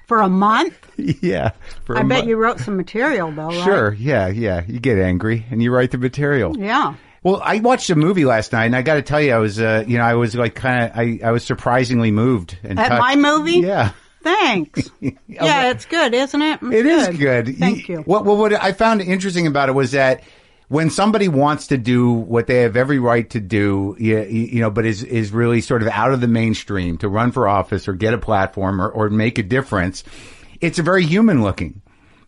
For a month? Yeah. I bet you wrote some material, though, right? Sure. Yeah. You get angry and you write the material. Yeah. Well, I watched a movie last night, and I got to tell you, I was, I was like I was surprisingly moved. And At my movie? Yeah. Thanks. Yeah, it's good, isn't it? It is good. Thank you. What I found interesting about it was that when somebody wants to do what they have every right to do, but is really sort of out of the mainstream to run for office or get a platform or make a difference, it's a very human looking.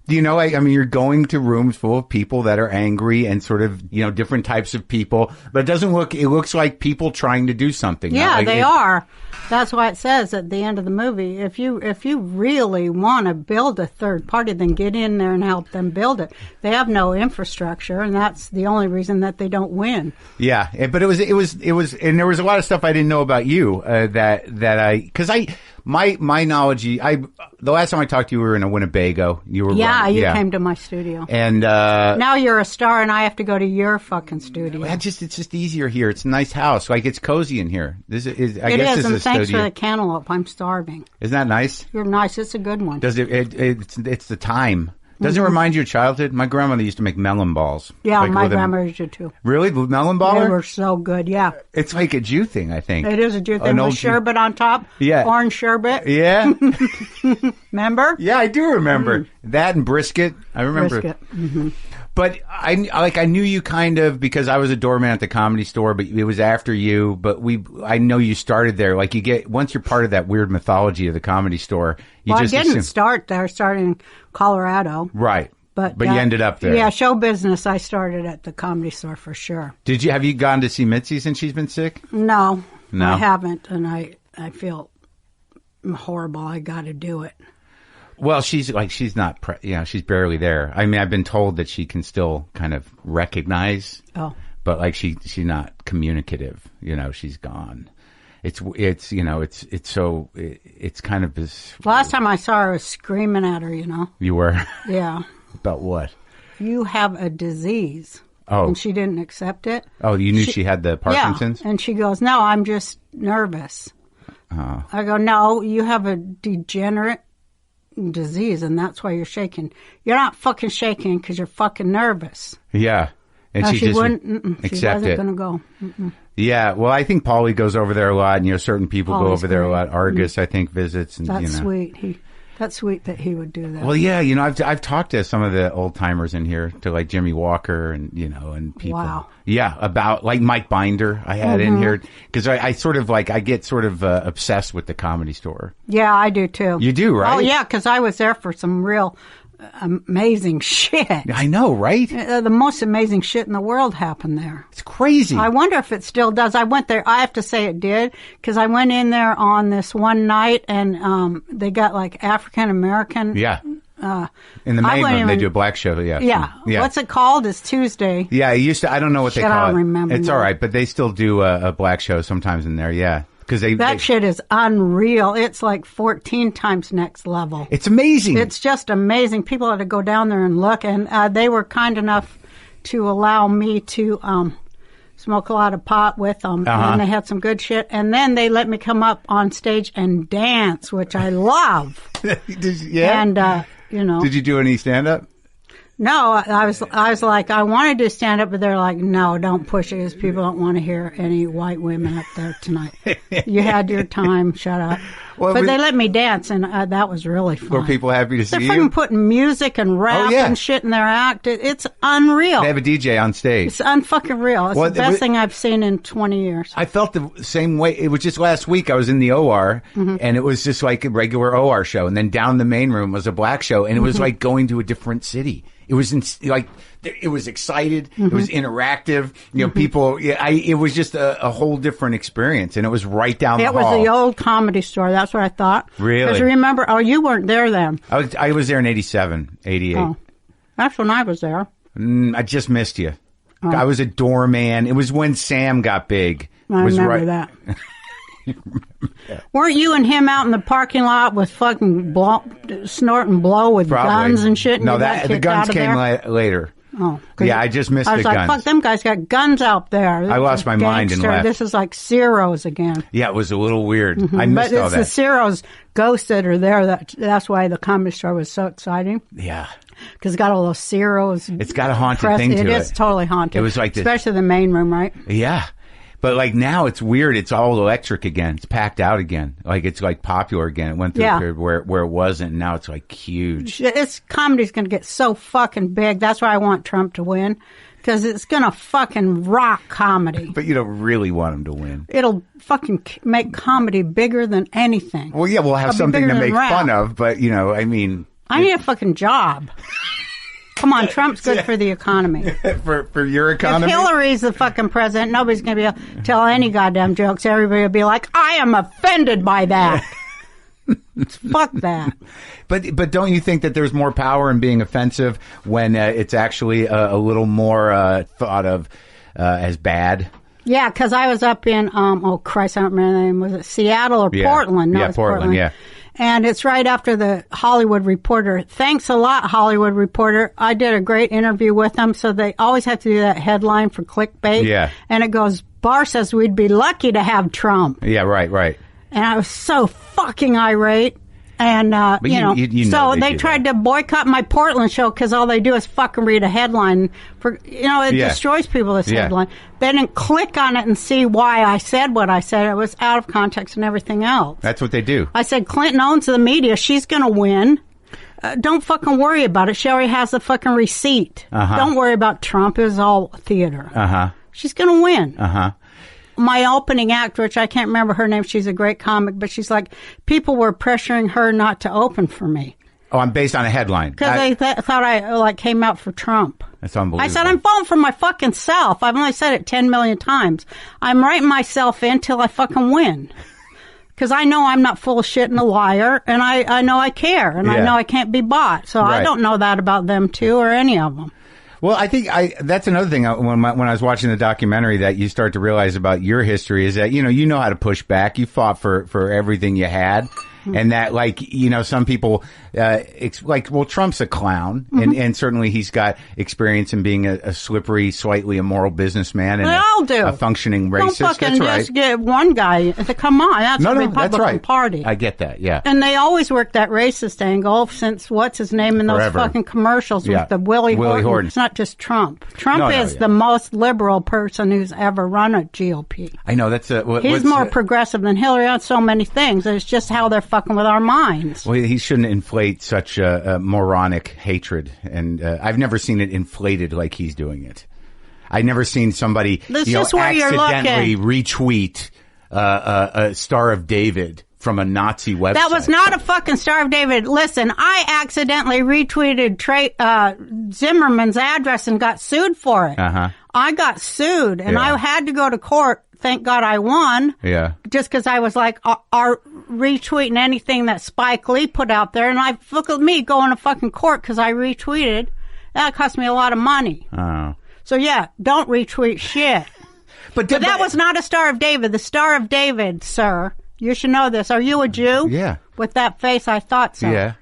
I mean, you're going to rooms full of people that are angry and sort of, different types of people, but it looks like people trying to do something. Yeah, they are. That's why it says at the end of the movie, if you really want to build a third party, then get in there and help them build it. They have no infrastructure, and that's the only reason that they don't win. Yeah, but it was, and there was a lot of stuff I didn't know about you, my knowledge, the last time I talked to you, we were in a Winnebago. You came to my studio. And, now you're a star and I have to go to your fucking studio. It's just easier here. It's a nice house. Like, it's cozy in here. This is thanks for the cantaloupe. I'm starving. Isn't that nice? You're nice. It's a good one. It's the time. Does it remind you of childhood? My grandmother used to make melon balls. Yeah, my grandmother used to too. Really? Melon baller? They were so good, yeah. It's like a Jew thing, I think. It is a Jew thing with sherbet on top. Yeah. Orange sherbet. Yeah. Remember? Yeah, I do remember. That and brisket. I remember. Brisket. Mm-hmm. But I knew you kind of because I was a doorman at the Comedy Store, but it was after you. But I know you started there. Like once you're part of that weird mythology of the Comedy Store, I didn't start there. I started in Colorado. Right. But you ended up there. Yeah, show business. I started at the Comedy Store for sure. Have you gone to see Mitzi since she's been sick? No, I haven't, and I feel horrible. I got to do it. Well, she's not, she's barely there. I mean, I've been told that she can still kind of recognize, but she's not communicative. She's gone. It's kind of this. Last time I saw her, I was screaming at her. You were? Yeah. About what? You have a disease. Oh. And she didn't accept it. Oh, you knew she had the Parkinson's? Yeah. And she goes, "No, I'm just nervous." I go, "No, you have a degenerate disease, and that's why you're shaking. You're not fucking shaking because you're fucking nervous." Yeah. And no, she just wouldn't. She wasn't going to go. Yeah. Well, I think Paulie goes over there a lot, and certain people go over there a lot. Argus, I think, visits. And, That's sweet. That's sweet that he would do that. Well, yeah, I've talked to some of the old timers in here, to like Jimmy Walker and and people. Wow. Yeah, about like Mike Binder I had in here because I sort of I get sort of obsessed with the Comedy Store. Yeah, I do too. You do, right? Oh yeah, because I was there for some real amazing shit. I know, right? The most amazing shit in the world happened there. It's crazy. I wonder if it still does. I went there. I have to say it did because I went in there on this one night and they got like African American. Yeah. In the main room, they do a black show. Yeah. Yeah. What's it called? It's Tuesday. Yeah, it used to. I don't know what they call it. I don't remember. It's all right, but they still do a black show sometimes in there. Yeah. That shit is unreal. It's like 14 times next level. It's amazing. It's just amazing. People had to go down there and look, and they were kind enough to allow me to smoke a lot of pot with them, and they had some good shit. And then they let me come up on stage and dance, which I love. Yeah. And Did you do any stand-up? No, I was like, I wanted to stand up, but they're like, no, don't push it because people don't want to hear any white women up there tonight. You had your time, shut up. Well, but they let me dance, and that was really fun. Were people happy to see you? They're fucking putting music and rap and shit in their act. It's unreal. They have a DJ on stage. It's unfucking real. It's the best thing I've seen in 20 years. I felt the same way. It was just last week I was in the OR, and it was just like a regular OR show, and then down the main room was a black show, and it was like going to a different city. It was it was excited. It was interactive. People. It was just a whole different experience, and it was right down the hall. It was the old Comedy Store. That's what I thought. Really? Because remember, you weren't there then. I was there in 87, 88. Oh, that's when I was there. I just missed you. Oh. I was a doorman. It was when Sam got big. I remember that. Weren't you and him out in the parking lot with fucking snort and blow with guns and shit? And no, the guns came later. Oh. Yeah, I just missed the guns. I was like, fuck, them guys got guns out there. I lost my mind and left. This is like Ciro's again. Yeah, it was a little weird. I missed all that. But it's the Ciro's ghosts that are there. That's why the Comedy Store was so exciting. Yeah. Because it's got all those Ciro's. It's got a haunted thing to it. It is totally haunted. It was like especially the main room, right? Yeah. But like now it's weird. It's all electric again. It's packed out again. Like it's like popular again. It went through a period where it wasn't, and now it's like huge. This comedy's going to get so fucking big. That's why I want Trump to win. Because it's going to fucking rock comedy. But you don't really want him to win. It'll fucking make comedy bigger than anything. Well, yeah, we'll have something to make fun of. But, you know, I mean... I need a fucking job. Come on, Trump's good for the economy. for your economy? If Hillary's the fucking president, nobody's going to be able to tell any goddamn jokes. Everybody will be like, I am offended by that. Fuck that. But don't you think that there's more power in being offensive when it's actually a little more thought of as bad? Yeah, because I was up in, oh Christ, I don't remember the name. Was it Seattle or Portland? No, yeah, Portland, yeah. And it's right after the Hollywood Reporter. Thanks a lot, Hollywood Reporter. I did a great interview with them, so they always have to do that headline for clickbait. Yeah. And it goes, Barr says we'd be lucky to have Trump. Yeah, right. And I was so fucking irate. And, you know so they tried to boycott my Portland show because all they do is fucking read a headline. It destroys people, this headline. They didn't click on it and see why I said what I said. It was out of context and everything else. That's what they do. I said, Clinton owns the media. She's going to win. Don't fucking worry about it. She already has the fucking receipt. Don't worry about Trump. It was all theater. She's going to win. My opening act, which I can't remember her name, she's a great comic, but she's like, people were pressuring her not to open for me. Oh, I'm based on a headline. Because they thought I came out for Trump. That's unbelievable. I said, I'm voting for my fucking self. I've only said it 10 million times. I'm writing myself in till I fucking win. Because I know I'm not full of shit and a liar, and I know I care, and I know I can't be bought. So I don't know that about them too, or any of them. Well, I think that's another thing when I was watching the documentary that you start to realize about your history is that, you know how to push back. You fought for everything you had. And that, like, you know, some people, well, Trump's a clown, and certainly he's got experience in being a slippery, slightly immoral businessman and a functioning racist. Don't fucking that's right. just get one guy. Come on, that's the Republican that's right. Party. I get that, yeah. And they always work that racist angle since what's his name in those fucking commercials with the Willie Horton. It's not just Trump. Trump is the most liberal person who's ever run a GOP. I know that's he's more progressive than Hillary on so many things. It's just how they're fucking with our minds. Well, he shouldn't inflate such a moronic hatred, and I've never seen it inflated like he's doing it. I've never seen somebody accidentally retweet a Star of David from a Nazi website. That was not a fucking Star of David. Listen, I accidentally retweeted Zimmerman's address and got sued for it. I got sued, and I had to go to court. Thank God I won. Yeah. Just because I was like, are retweeting anything that Spike Lee put out there. And look at me going to fucking court because I retweeted. That cost me a lot of money. Oh. So yeah, don't retweet shit. But that was not a Star of David. The Star of David, sir, you should know this. Are you a Jew? Yeah. With that face, I thought so. Yeah.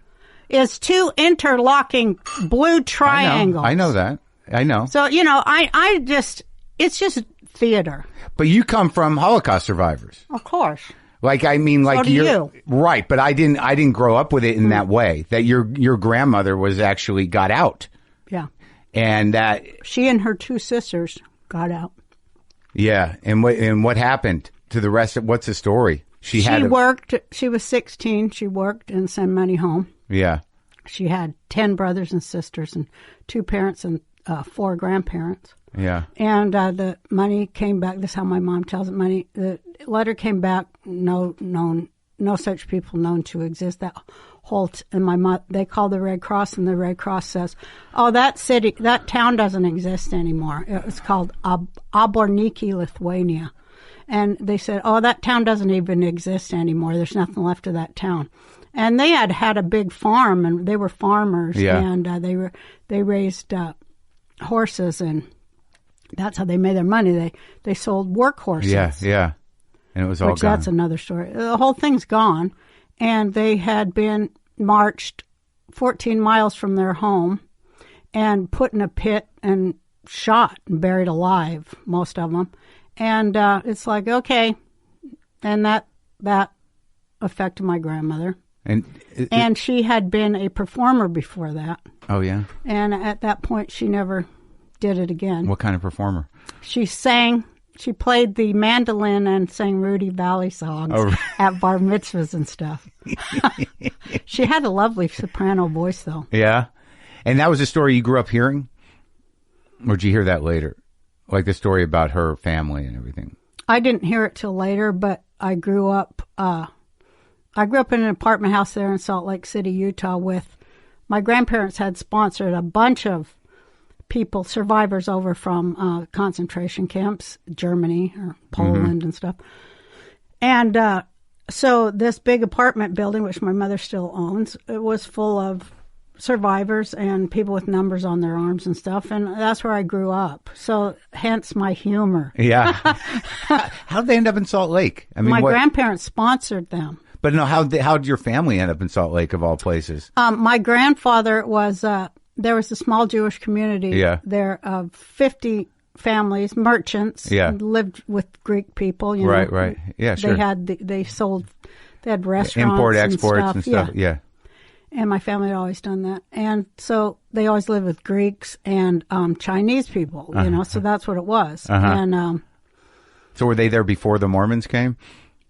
Is two interlocking blue triangles. I know that. I know. So, you know, it's just theater. But you come from Holocaust survivors. Of course. Like, I mean, like so you. Right, but I didn't grow up with it in that way. That your grandmother was actually got out. Yeah. And that she and her two sisters got out. Yeah. And what happened to the rest of what's the story? She worked, she was 16, she worked and sent money home. Yeah. She had 10 brothers and sisters and 2 parents and 4 grandparents. Yeah. And the money came back. This is how my mom tells it. The letter came back. No such people known to exist. That whole and my mom. They call the Red Cross, and the Red Cross says, "Oh, that town doesn't exist anymore. It was called Oborniki, Lithuania." And they said, "Oh, that town doesn't even exist anymore. There's nothing left of that town." And they had a big farm, and they were farmers, and they raised horses and. That's how they made their money. They sold work horses. Yeah. And it was all gone. That's another story. The whole thing's gone. And they had been marched 14 miles from their home. and put in a pit and shot and buried alive, most of them. And it's like, okay. And that affected my grandmother. And she had been a performer before that. Oh, yeah? And at that point, she never did it again. What kind of performer? She played the mandolin and sang Rudy Valley songs at bar mitzvahs and stuff. She had a lovely soprano voice, though. Yeah? And that was a story you grew up hearing? Or did you hear that later? Like the story about her family and everything? I didn't hear it till later, but I grew up in an apartment house there in Salt Lake City, Utah, with my grandparents had sponsored a bunch of people, survivors over from concentration camps, Germany or Poland and stuff. And so this big apartment building, which my mother still owns, it was full of survivors and people with numbers on their arms and stuff. And that's where I grew up. So hence my humor. Yeah. How'd they end up in Salt Lake? I mean, my grandparents sponsored them. But no, how'd your family end up in Salt Lake, of all places? My grandfather was, there was a small Jewish community there of 50 families, merchants, lived with Greek people. You know, right. Yeah, sure. They had restaurants, import, exports and stuff. Yeah. And my family had always done that. And so they always lived with Greeks and Chinese people, you know, so that's what it was. And so were they there before the Mormons came?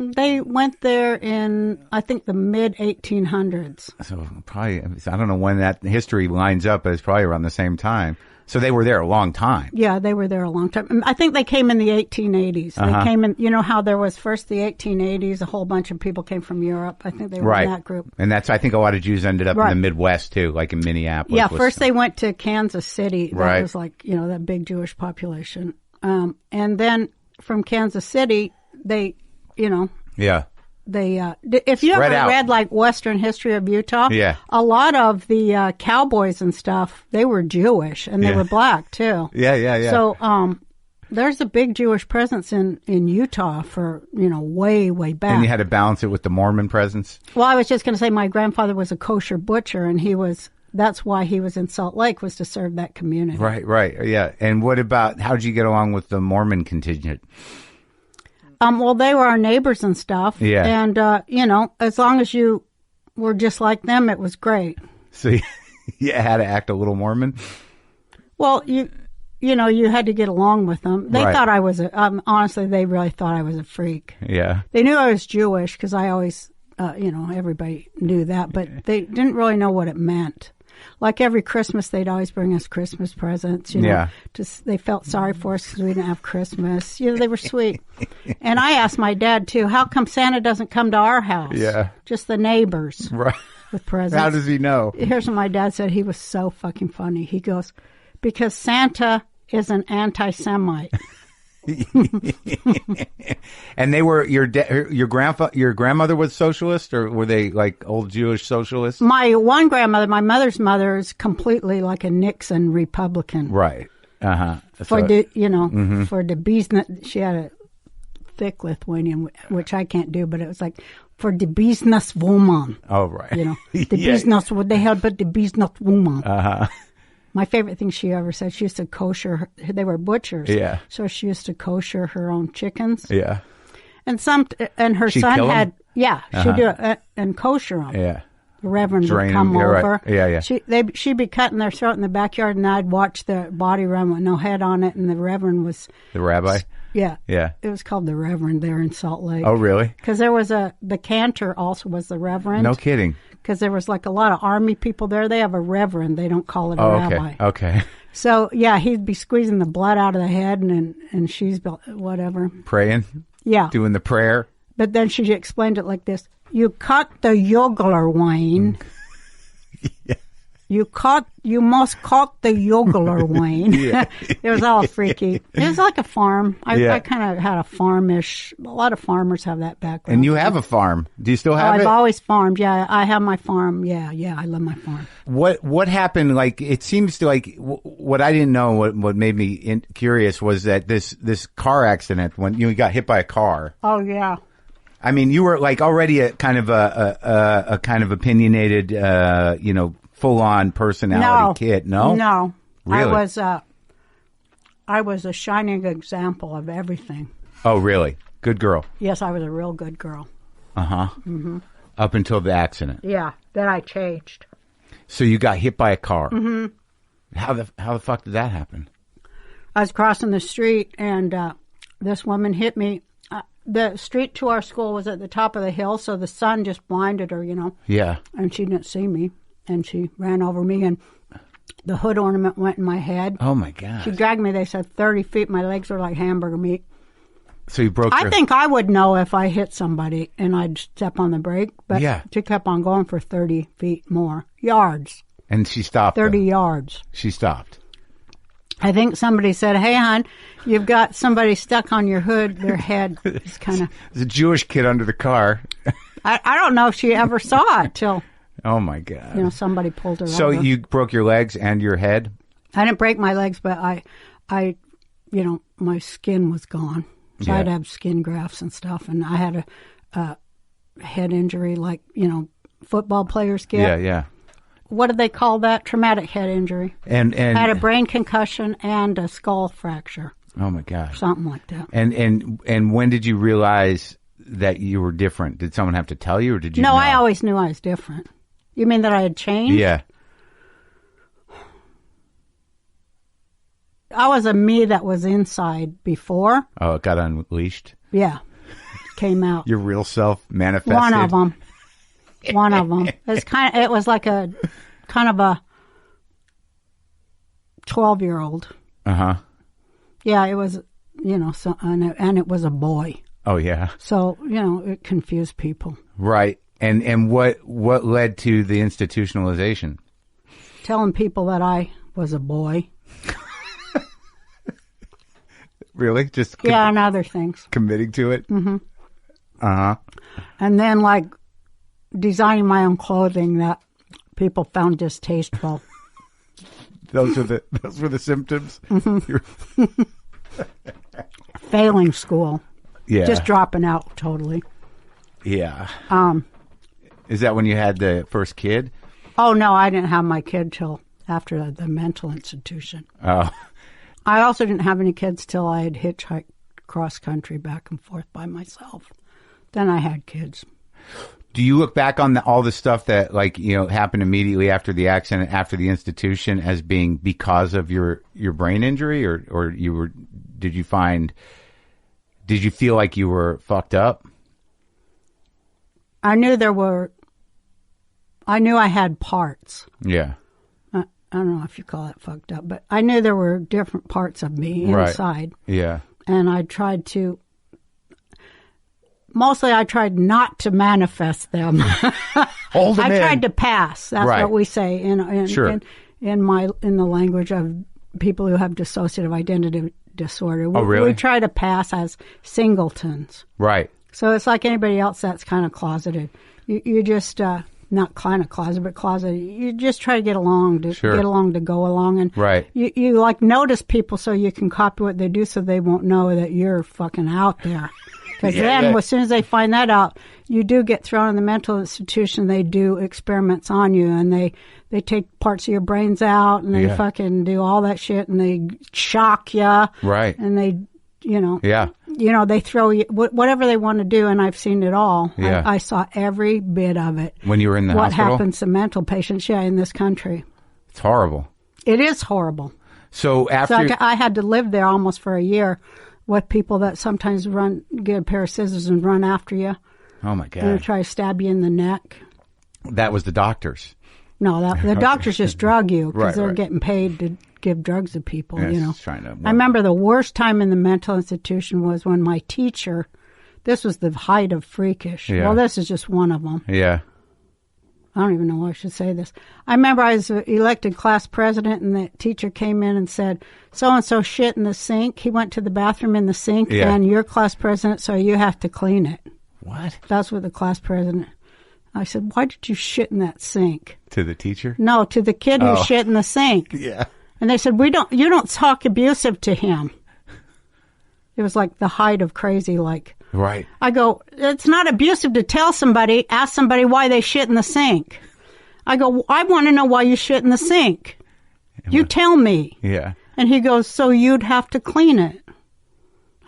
They went there in, I think, the mid-1800s. So probably, I don't know when that history lines up, but it's probably around the same time. So they were there a long time. Yeah, they were there a long time. I think they came in the 1880s. They came in, you know how there was first the 1880s, a whole bunch of people came from Europe. I think they were in that group. And I think a lot of Jews ended up in the Midwest too, like in Minneapolis. Yeah, first they went to Kansas City. That was like, you know, that big Jewish population. And then from Kansas City, they, you know. Yeah. They, if you ever read like Western history of Utah, a lot of the cowboys and stuff, they were Jewish and they were black too. Yeah. So, there's a big Jewish presence in Utah for, you know, way back. And you had to balance it with the Mormon presence? Well, I was just going to say my grandfather was a kosher butcher and that's why he was in Salt Lake, was to serve that community. Right. Yeah. And how did you get along with the Mormon contingent? Well, they were our neighbors and stuff. Yeah. And, you know, as long as you were just like them, it was great. So you had to act a little Mormon? Well, you know, you had to get along with them. They thought I was honestly, they really thought I was a freak. Yeah. They knew I was Jewish because I always, you know, everybody knew that, but they didn't really know what it meant. Like every Christmas, they'd always bring us Christmas presents, you know. They felt sorry for us because we didn't have Christmas. You know, they were sweet. And I asked my dad, too, how come Santa doesn't come to our house? Yeah. Just the neighbors. Right. With presents. How does he know? Here's what my dad said. He was so fucking funny. He goes, because Santa is an anti-Semite. And they were your grandmother was socialist, or were they like old Jewish socialists? My one grandmother, my mother's mother, is completely like a Nixon Republican. Right. For the business, she had a thick Lithuanian, which I can't do, but it was like for the business woman. Oh, right. You know, the business, what they had, but the business woman. My favorite thing she ever said, she used to kosher, they were butchers. Yeah. So she used to kosher her own chickens. Yeah. And her She'd son kill had, them? She'd do it and kosher them. Yeah. The Reverend Drain would come them. over. Right. Yeah. She'd be cutting their throat in the backyard, and I'd watch the body run with no head on it, and the Reverend was... The rabbi? Yeah. Yeah. It was called the Reverend there in Salt Lake. Oh, really? Because there was the cantor also was the Reverend. No kidding. Because there was like a lot of army people there. They have a Reverend. They don't call it a rabbi. Okay. So, yeah, he'd be squeezing the blood out of the head, and she's whatever. Praying? Yeah. Doing the prayer? But then she explained it like this. You cut the jugular vein. Yeah. You must cut the jugular vein. It was all freaky. It was like a farm. I kind of had a farmish. A lot of farmers have that background. And you have a farm. Do you still have it? I've always farmed. Yeah, I have my farm. Yeah, I love my farm. What happened? Like, it seems to like what I didn't know. What made me curious was that this car accident when you got hit by a car. Oh yeah. I mean, you were like already a kind of a kind of opinionated, full-on personality kid. No? No. Really? I was a shining example of everything. Oh, really? Good girl. Yes, I was a real good girl. Uh-huh. Mm-hmm. Up until the accident. Yeah, then I changed. So you got hit by a car. Mm-hmm. How the fuck did that happen? I was crossing the street, and this woman hit me. The street to our school was at the top of the hill, so the sun just blinded her, Yeah. And she didn't see me, and she ran over me, and the hood ornament went in my head. Oh, my God. She dragged me, they said, 30 feet. My legs were like hamburger meat. So you broke I think I would know if I hit somebody, and I'd step on the brake, but she kept on going for 30 feet more. Yards. And she stopped. 30 yards. She stopped. I think somebody said, "Hey, hon, you've got somebody stuck on your hood." Their head is kind of... There's a Jewish kid under the car. I don't know if she ever saw it till... Oh, my God. Somebody pulled her over. So you broke your legs and your head? I didn't break my legs, but I my skin was gone. So I had to have skin grafts and stuff. And I had a head injury like, football players get. Yeah, yeah. What do they call that? Traumatic head injury. And had a brain concussion and a skull fracture. Oh my God. Something like that. And when did you realize that you were different? Did someone have to tell you, or did you No, know? I always knew I was different. You mean that I had changed? Yeah. I was a me that was inside before. Oh, it got unleashed? Yeah. Came out. Your real self manifested? One of them. One of them. It was like a kind of a 12-year-old. Uh-huh. Yeah, it was, and it was a boy. Oh, yeah. So, it confused people. Right. And what led to the institutionalization? Telling people that I was a boy. Really? Just and other things. Committing to it? Mm-hmm. Uh-huh. And then, designing my own clothing that people found distasteful. Those were the symptoms? Mm-hmm. Failing school. Yeah. Just dropping out totally. Yeah. Is that when you had the first kid? Oh, no, I didn't have my kid till after the mental institution. Oh. I also didn't have any kids till I had hitchhiked cross country back and forth by myself. Then I had kids. Do you look back on all the stuff that happened immediately after the accident, after the institution, as being because of your brain injury, or did you feel like you were fucked up? I knew I had parts. Yeah. I don't know if you call it fucked up, but I knew there were different parts of me inside. Right. Yeah. And I tried to... Mostly I tried not to manifest them. Hold them I tried to pass. That's right. what we say in Sure. in the language of people who have dissociative identity disorder. Oh, really? We try to pass as singletons. Right. So it's like anybody else that's kind of closeted. You just not kind of closeted, but closeted. You just try to get along to go along, and right. You notice people so you can copy what they do, so they won't know that you're fucking out there. Because as soon as they find that out, you do get thrown in the mental institution. They do experiments on you, and they take parts of your brains out, and they fucking do all that shit, and they shock you. Right. And they, Yeah. They throw you, whatever they want to do, and I've seen it all. Yeah. I saw every bit of it. When you were in the hospital? What happens to mental patients, in this country. It's horrible. It is horrible. So I had to live there almost for a year with people that sometimes get a pair of scissors and run after you. Oh, my God. And they try to stab you in the neck. That was the doctors. No, the doctors just drug you because they're right. getting paid to give drugs to people, Trying to I remember the worst time in the mental institution was when my teacher, this was the height of freakish. Yeah. Well, this is just one of them. Yeah. I don't even know why I should say this. I remember I was elected class president, and the teacher came in and said, so-and-so shit in the sink. He went to the bathroom in the sink, and you're class president, so you have to clean it. What? That's what the class president... I said, why did you shit in that sink? To the teacher? No, to the kid who shit in the sink. Yeah. And they said, you don't talk abusive to him. It was like the height of crazy, Right. I go, it's not abusive to tell somebody, ask somebody why they shit in the sink. I go, I want to know why you shit in the sink. You tell me. Yeah. And he goes, so you'd have to clean it.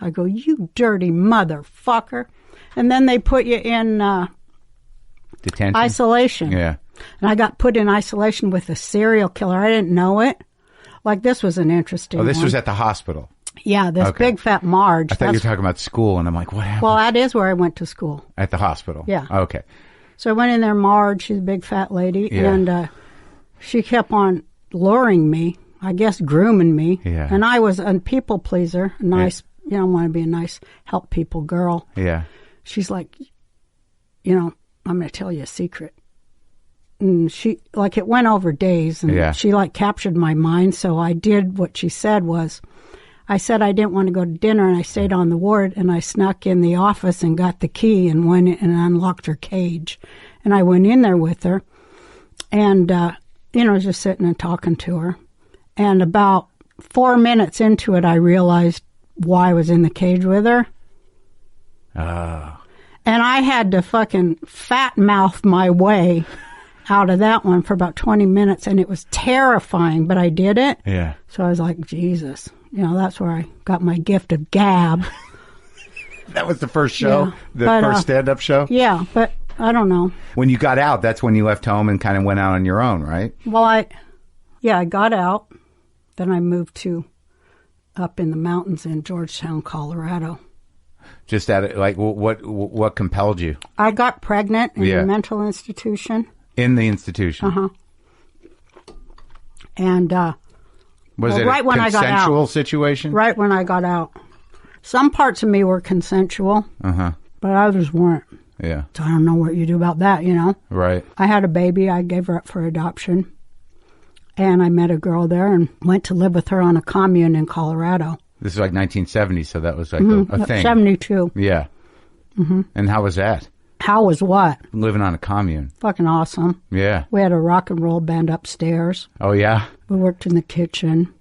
I go, you dirty motherfucker. And then they put you in detention, isolation. Yeah. And I got put in isolation with a serial killer. I didn't know it. Like, this was an interesting Oh, this one. was at the hospital. Yeah, this big fat Marge. I thought you were talking about school, and I'm like, what happened? Well, that is where I went to school. At the hospital? Yeah. Okay. So I went in there, Marge, she's a big fat lady, Yeah. and she kept on luring me, I guess grooming me. Yeah. And I was a people pleaser, a nice, you know, want to be a nice, help people girl. Yeah. She's like, you know, I'm going to tell you a secret. And she, like, it went over days, and she, like, captured my mind, so I did what she said was, I said I didn't want to go to dinner, and I stayed on the ward, and I snuck in the office and got the key and went in and unlocked her cage. And I went in there with her, and, you know, just sitting and talking to her. And about 4 minutes into it, I realized why I was in the cage with her. Oh. And I had to fucking fat mouth my way out of that one for about 20 minutes, and it was terrifying, but I did it. Yeah. So I was like, Jesus. You know, that's where I got my gift of gab. That was the first show? Yeah, the first stand-up show? Yeah, but I don't know. When you got out, that's when you left home and kind of went out on your own, right? Well, I got out. Then I moved to up in the mountains in Georgetown, Colorado. Just at like, what compelled you? I got pregnant in a mental institution. In the institution? Uh-huh. And, was it right a when I got out, consensual situation? Right when I got out. Some parts of me were consensual, but others weren't. Yeah. So I don't know what you do about that, you know? Right. I had a baby. I gave her up for adoption. And I met a girl there and went to live with her on a commune in Colorado. This is like 1970, so that was like a thing. 72. Yeah. Mm-hmm. And how was that? How was what? Living on a commune. Fucking awesome. Yeah. We had a rock and roll band upstairs. Oh, yeah? We worked in the kitchen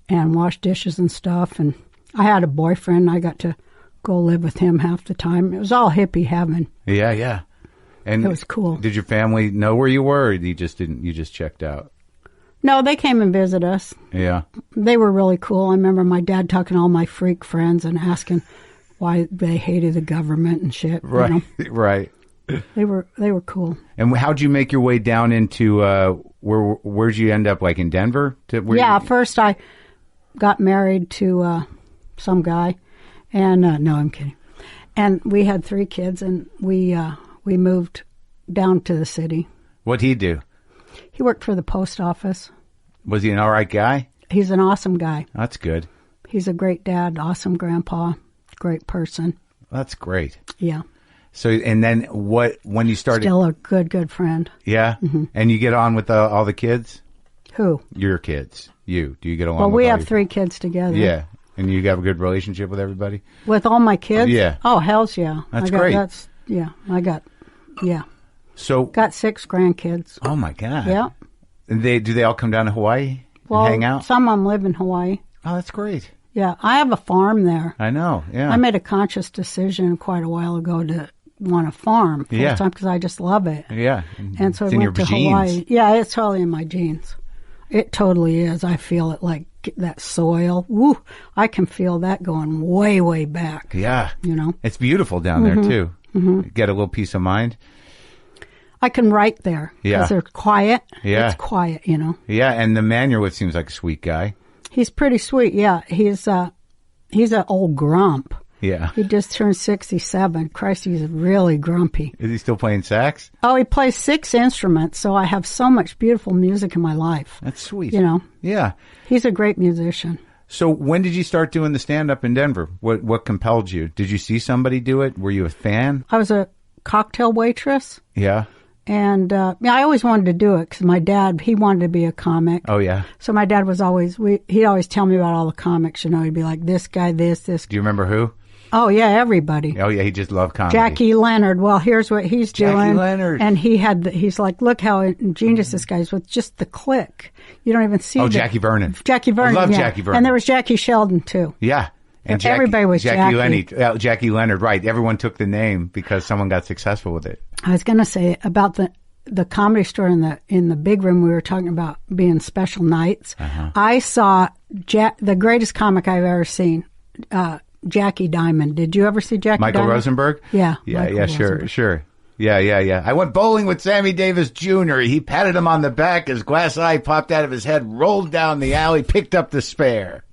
and washed dishes and stuff. And I had a boyfriend. I got to go live with him half the time. It was all hippie heaven. Yeah, yeah. And it was cool. Did your family know where you were, or you just didn't? You just checked out? No, they came and visited us. Yeah. They were really cool. I remember my dad talking to all my freak friends and asking why they hated the government and shit. Right, you know? Right. They were cool. And how'd you make your way down into where'd you end up? Like in Denver? First I got married to some guy, and no, I'm kidding. And we had 3 kids, and we moved down to the city. What'd he do? He worked for the post office. Was he an all right guy? He's an awesome guy. That's good. He's a great dad, awesome grandpa, great person. That's great. Yeah. So, and then when you started? Still a good friend. Yeah? Mm-hmm. And you get on with all the kids? Who? Your kids. You. Do you get along Well, with we have 3 kids together. Yeah. And you have a good relationship with everybody? With all my kids? Yeah. Oh, hell's yeah. That's great. So got 6 grandkids. Oh my God. Yeah. And do they all come down to Hawaii and hang out? Some of them live in Hawaii. Oh, that's great. Yeah, I have a farm there. I know. Yeah. I made a conscious decision quite a while ago to want a farm full time because I just love it. Yeah. And so it's I in went your to genes. Hawaii. Yeah, it's totally in my genes. It totally is. I feel it like that soil. Woo! I can feel that going way, way back. Yeah. You know? It's beautiful down there too. Mm-hmm. Get a little peace of mind. I can write there because they're quiet. Yeah. It's quiet, you know. Yeah, and the man you're with seems like a sweet guy. He's pretty sweet, yeah. He's an old grump. Yeah. He just turned 67. Christ, he's really grumpy. Is he still playing sax? Oh, he plays 6 instruments, so I have so much beautiful music in my life. That's sweet. You know? Yeah. He's a great musician. So when did you start doing the stand-up in Denver? What compelled you? Did you see somebody do it? Were you a fan? I was a cocktail waitress. Yeah. And I always wanted to do it because my dad, he wanted to be a comic. Oh, yeah. So my dad was he'd always tell me about all the comics, you know. He'd be like, this guy, this. Do you remember who? Oh, yeah, everybody. Oh, yeah, he just loved comedy. Jackie Leonard. Well, here's what he's doing. Jackie Leonard. And he's like, look how ingenious this guy is with just the click. You don't even see Jackie Vernon. Jackie Vernon, I love Jackie Vernon. And there was Jackie Sheldon, too. Yeah. And everybody was Jackie. Jackie Leonard, right. Everyone took the name because someone got successful with it. I was going to say about the the Comedy Store in the big room, we were talking about being special nights. I saw the greatest comic I've ever seen, Jackie Diamond. Did you ever see Jackie Michael Diamond? Rosenberg? Yeah. Sure. Yeah. I went bowling with Sammy Davis Jr. He patted him on the back. His glass eye popped out of his head, rolled down the alley, picked up the spare.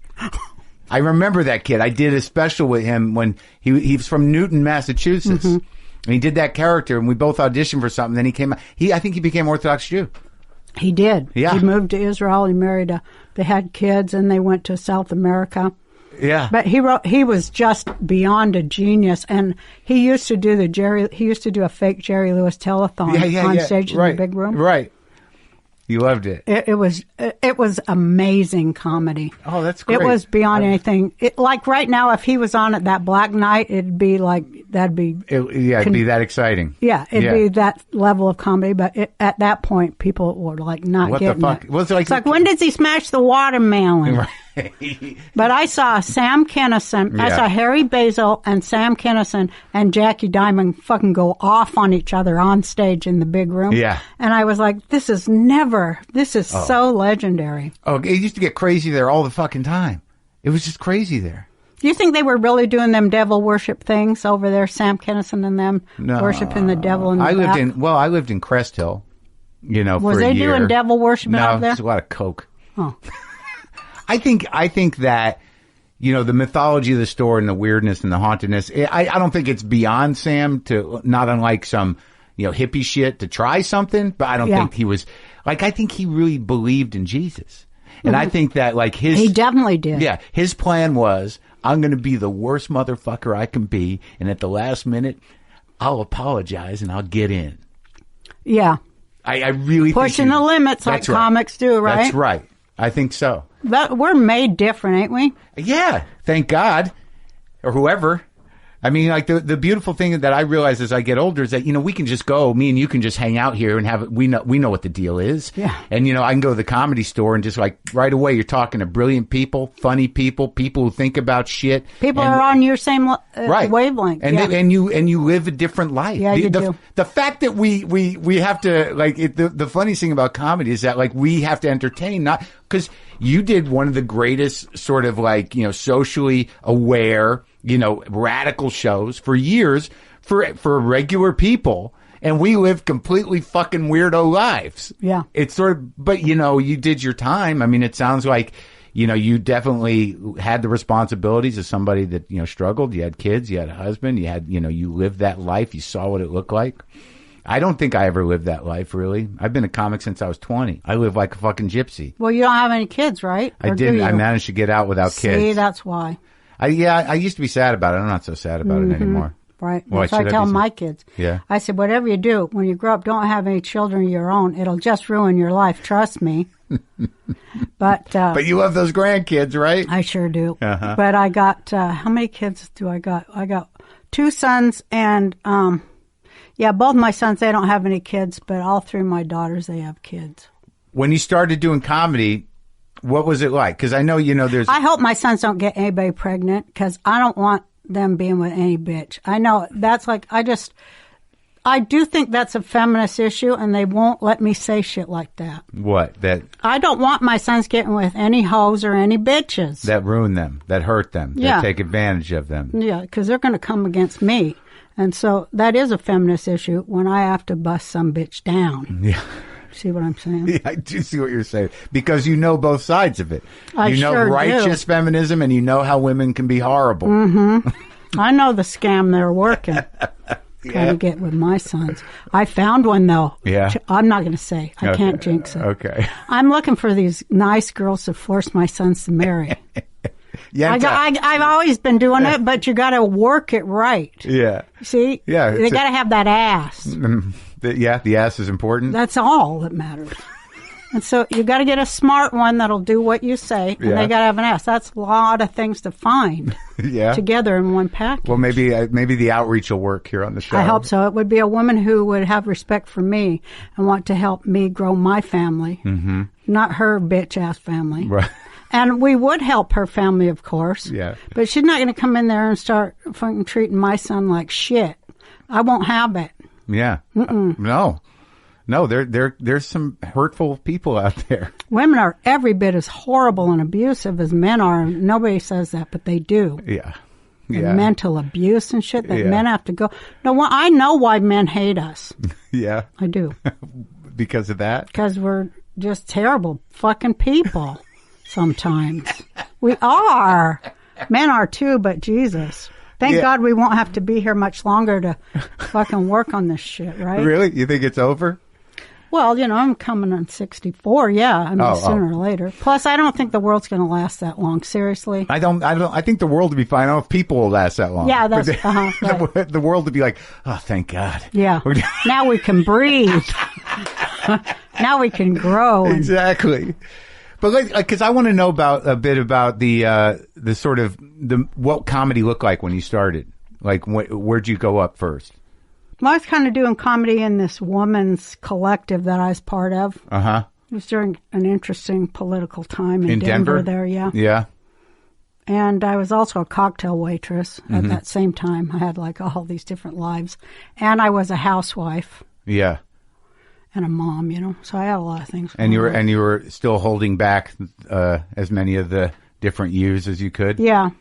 I remember that kid. I did a special with him when he was from Newton, Massachusetts. And he did that character, and we both auditioned for something. Then he came out. I think he became Orthodox Jew. He did. Yeah. He moved to Israel. He married they had kids, and they went to South America. Yeah. But he was just beyond a genius, and he used to do a fake Jerry Lewis telethon on stage in the big room. Right. You loved it. It was amazing comedy. Oh, that's great. It was beyond anything. Like right now, if he was on at that Black Night, it'd be like it'd be that exciting. Yeah, it'd be that level of comedy. But at that point, people were like not getting what the fuck? it. Well, it's like when does he smash the watermelon? Right. But I saw Sam Kinison, I saw Harry Basil and Sam Kinison and Jackie Diamond fucking go off on each other on stage in the big room. Yeah. And I was like, this is so legendary. Oh, it used to get crazy there all the fucking time. It was just crazy there. Do you think they were really doing them devil worship things over there, Sam Kinison and them worshiping the devil in the back? I lived in Crest Hill, for a year. Was they doing devil worship out there? No, it's a lot of coke. Oh. I think that, the mythology of the store and the weirdness and the hauntedness, I don't think it's beyond Sam to, not unlike some, hippie shit, to try something, but I don't think he was, I think he really believed in Jesus. And I think that, he definitely did. Yeah. His plan was, I'm going to be the worst motherfucker I can be, and at the last minute, I'll apologize and I'll get in. Yeah. I really pushing the limits like comics do, right? That's right. I think so. But we're made different, ain't we? Yeah, thank God. Or whoever. I mean, the beautiful thing that I realize as I get older is that, we can just go, me and you can just hang out here and we know what the deal is. Yeah. And, I can go to the Comedy Store and just right away you're talking to brilliant people, funny people who think about shit. People are on your same wavelength. And and you live a different life. Yeah, you do. The fact that we have to, the funniest thing about comedy is that, we have to entertain, not, because you did one of the greatest sort of socially aware, radical shows for years for regular people. And we live completely fucking weirdo lives. Yeah. It's sort of, but you did your time. I mean, it sounds like, you definitely had the responsibilities of somebody that, struggled. You had kids, you had a husband, you had, you lived that life. You saw what it looked like. I don't think I ever lived that life, really. I've been a comic since I was 20. I live like a fucking gypsy. Well, you don't have any kids, right? I didn't. I managed to get out without kids. See, that's why. I used to be sad about it. I'm not so sad about it anymore. Right. Well, that's what I tell my kids. Yeah. I said, whatever you do, when you grow up, don't have any children of your own. It'll just ruin your life. Trust me. But you love those grandkids, right? I sure do. Uh-huh. But I got, how many kids do I got? I got 2 sons and, both my sons, they don't have any kids, but all 3 of my daughters, they have kids. When you started doing comedy, what was it like? Because I know, there's... I hope my sons don't get anybody pregnant, because I don't want them being with any bitch. I know that's I do think that's a feminist issue, and they won't let me say shit like that. What? That I don't want my sons getting with any hoes or any bitches. That ruin them, that hurt them, that take advantage of them. Yeah, because they're going to come against me. And so that is a feminist issue when I have to bust some bitch down. Yeah. See what I'm saying? Yeah, I do see what you're saying. Because you know both sides of it. I know sure righteous feminism, and you know how women can be horrible. Mm-hmm. I know the scam they're working. Trying to get with my sons. I found one, though. Yeah. I'm not going to say. I can't jinx it. Okay. I'm looking for these nice girls to force my sons to marry. Yeah, I've always been doing it, but you got to work it right. Yeah. See? Yeah. They got to have that ass. The ass is important. That's all that matters. And so you got to get a smart one that'll do what you say, and they got to have an ass. That's a lot of things to find together in one package. Well, maybe the outreach will work here on the show. I hope so. It would be a woman who would have respect for me and want to help me grow my family, not her bitch-ass family. Right. And we would help her family, of course. Yeah. But she's not going to come in there and start fucking treating my son like shit. I won't have it. Yeah. No. No, there's some hurtful people out there. Women are every bit as horrible and abusive as men are. Nobody says that, but they do. Yeah. The Yeah. mental abuse and shit that Yeah. men have to go. No, I know why men hate us. Yeah. I do. Because of that? Because we're just terrible fucking people sometimes. We are. Men are too, but Jesus. Thank God we won't have to be here much longer to fucking work on this shit, right? Really? You think it's over? Well, I'm coming on 64. Yeah, I mean, sooner or later. Plus, I don't think the world's going to last that long. Seriously. I don't. I think the world would be fine. I don't know if people will last that long. Yeah, that's right. The world would be like, oh, thank God. Yeah. Now we can breathe. Now we can grow. Exactly. But because I want to know a bit about the sort of what comedy looked like when you started. Like, where'd you go up first? Well, I was kind of doing comedy in this woman's collective that I was part of. Uh-huh. It was during an interesting political time in Denver there, yeah. Yeah. And I was also a cocktail waitress at that same time. I had like all these different lives. And I was a housewife. Yeah. And a mom, so I had a lot of things. And you were still holding back as many of the different yous as you could? Yeah.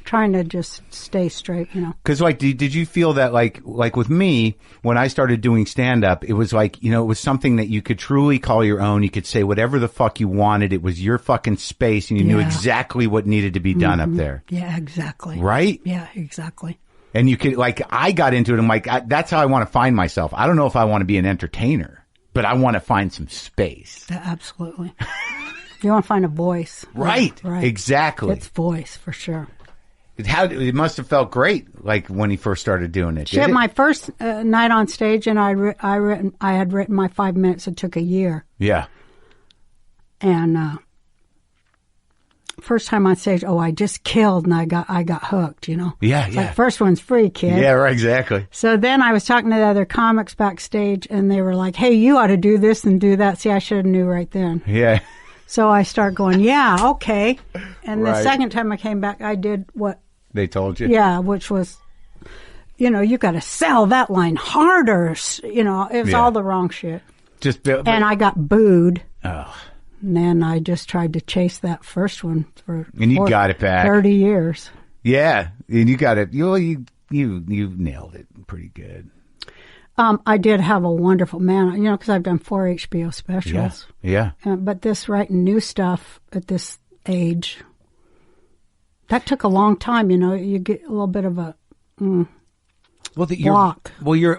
Trying to just stay straight, Because, did you feel that, like with me, when I started doing stand-up, it was like, it was something that you could truly call your own. You could say whatever the fuck you wanted. It was your fucking space, and you knew exactly what needed to be done up there. Yeah, exactly. Right? Yeah, exactly. And you could, I got into it, and that's how I want to find myself. I don't know if I want to be an entertainer, but I want to find some space. Yeah, absolutely. You want to find a voice. Right. Right. Exactly. It's voice, for sure. It must have felt great, like when he first started doing it. Shit, my first night on stage, and I had written my 5 minutes. It took a year. Yeah. And first time on stage, I just killed, and I got hooked. Yeah, it's like, first one's free, kid. Yeah, right, exactly. So then I was talking to the other comics backstage, and they were like, "Hey, you ought to do this and do that." See, I should have knew right then. Yeah. So I start going, yeah, okay. And the second time I came back, I did what they told you. Yeah, which was, you got to sell that line harder. It was all the wrong shit. And I got booed. Oh. And then I just tried to chase that first one and you got it back 30 years. Yeah, and you got it. You nailed it pretty good. I did have a wonderful man, because I've done 4 HBO specials. Yeah. But this writing new stuff at this age, that took a long time. You get a little bit of a block.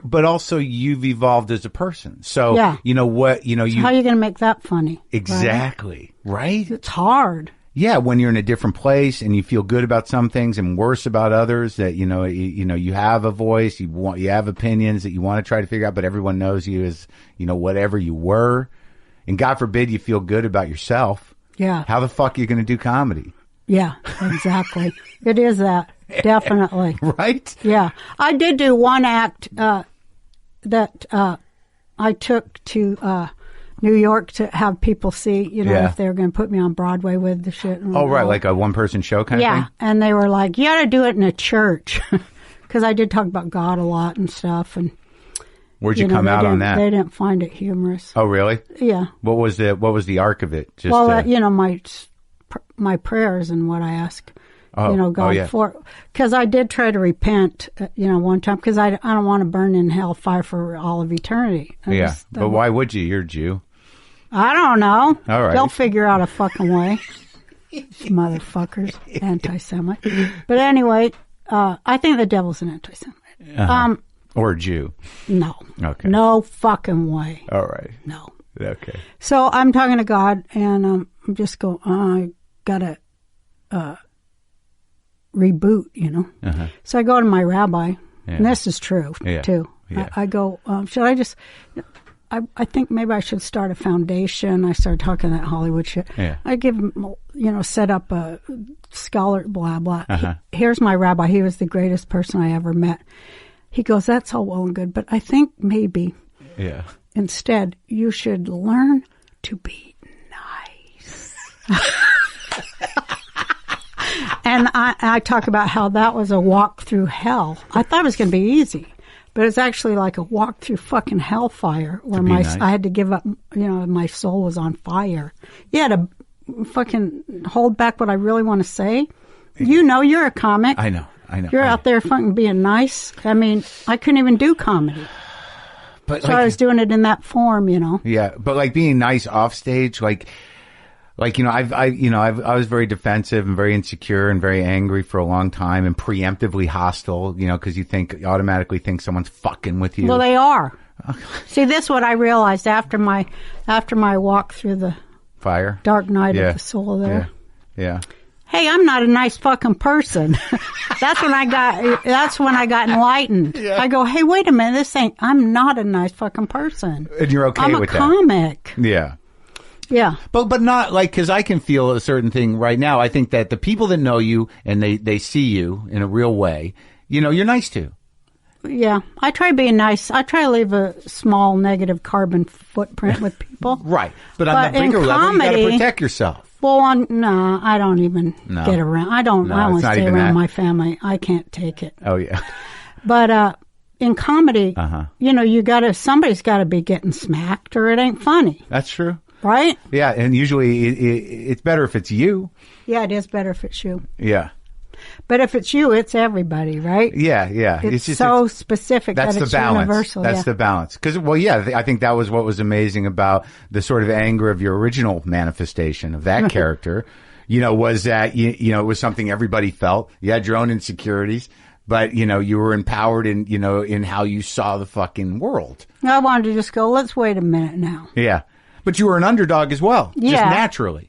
But also you've evolved as a person. So yeah. How are you going to make that funny? Exactly. Right? It's hard. Yeah, when you're in a different place and you feel good about some things and worse about others, that you have a voice, you have opinions that you want to try to figure out, but everyone knows you as whatever you were, and God forbid you feel good about yourself. Yeah, how the fuck are you going to do comedy? Yeah, exactly. It is that, definitely. Right? Yeah, I did do one act that I took to New York to have people see, if they were going to put me on Broadway with the shit. Oh, right, like a one-person show kind of thing? Yeah, and they were like, you ought to do it in a church, because I did talk about God a lot and stuff. And where'd you come out on that? They didn't find it humorous. Oh, really? Yeah. What was the arc of it? Just my prayers and what I ask. God for, because I did try to repent, one time, because I don't want to burn in hellfire for all of eternity. But why would you? You're a Jew. I don't know. All right. They'll figure out a fucking way. Motherfuckers. Anti-Semite. But anyway, I think the devil's an anti-Semite. Uh-huh. Or a Jew. No. Okay. No fucking way. All right. No. Okay. So I'm talking to God, and I'm just going, I gotta reboot, Uh-huh. So I go to my rabbi, and this is true, too. Yeah. I go, should I just, I think maybe I should start a foundation. I started talking that Hollywood shit. Yeah. I give him, set up a scholar, blah, blah. Uh-huh. Here's my rabbi. He was the greatest person I ever met. He goes, that's all well and good, but I think maybe instead you should learn to be nice. And I talk about how that was a walk through hell. I thought it was going to be easy. But it's actually like a walk through fucking hellfire where I had to give up, my soul was on fire. You had to fucking hold back what I really want to say. You're a comic. I know. You're out there fucking being nice. I mean, I couldn't even do comedy. But so I was doing it in that form, Yeah, but like being nice off stage, I was very defensive and very insecure and very angry for a long time and preemptively hostile, because you automatically think someone's fucking with you. Well, they are. See, this is what I realized after my walk through the fire, dark night of the soul there. Yeah. Hey, I'm not a nice fucking person. That's when I got enlightened. Yeah. I go, hey, wait a minute, I'm not a nice fucking person. And you're okay with that. I'm a comic. Yeah. Yeah. But not because I can feel a certain thing right now. I think that the people that know you and they see you in a real way, you're nice to. Yeah. I try being nice. I try to leave a small negative carbon footprint with people. Right. But on the bigger level, you got to protect yourself. Well, I don't even get around. I want to stay around my family. I can't take it. Oh, yeah. But in comedy, somebody's got to be getting smacked or it ain't funny. That's true. Right? Yeah, and usually it's better if it's you. Yeah, it is better if it's you. Yeah. But if it's you, it's everybody, right? Yeah. It's so specific that it's universal. That's the balance. Because, I think that was what was amazing about the sort of anger of your original manifestation of that character, was that, it was something everybody felt. You had your own insecurities, but, you were empowered in how you saw the fucking world. I wanted to just go, let's wait a minute now. Yeah. But you were an underdog as well. Yeah. Just naturally.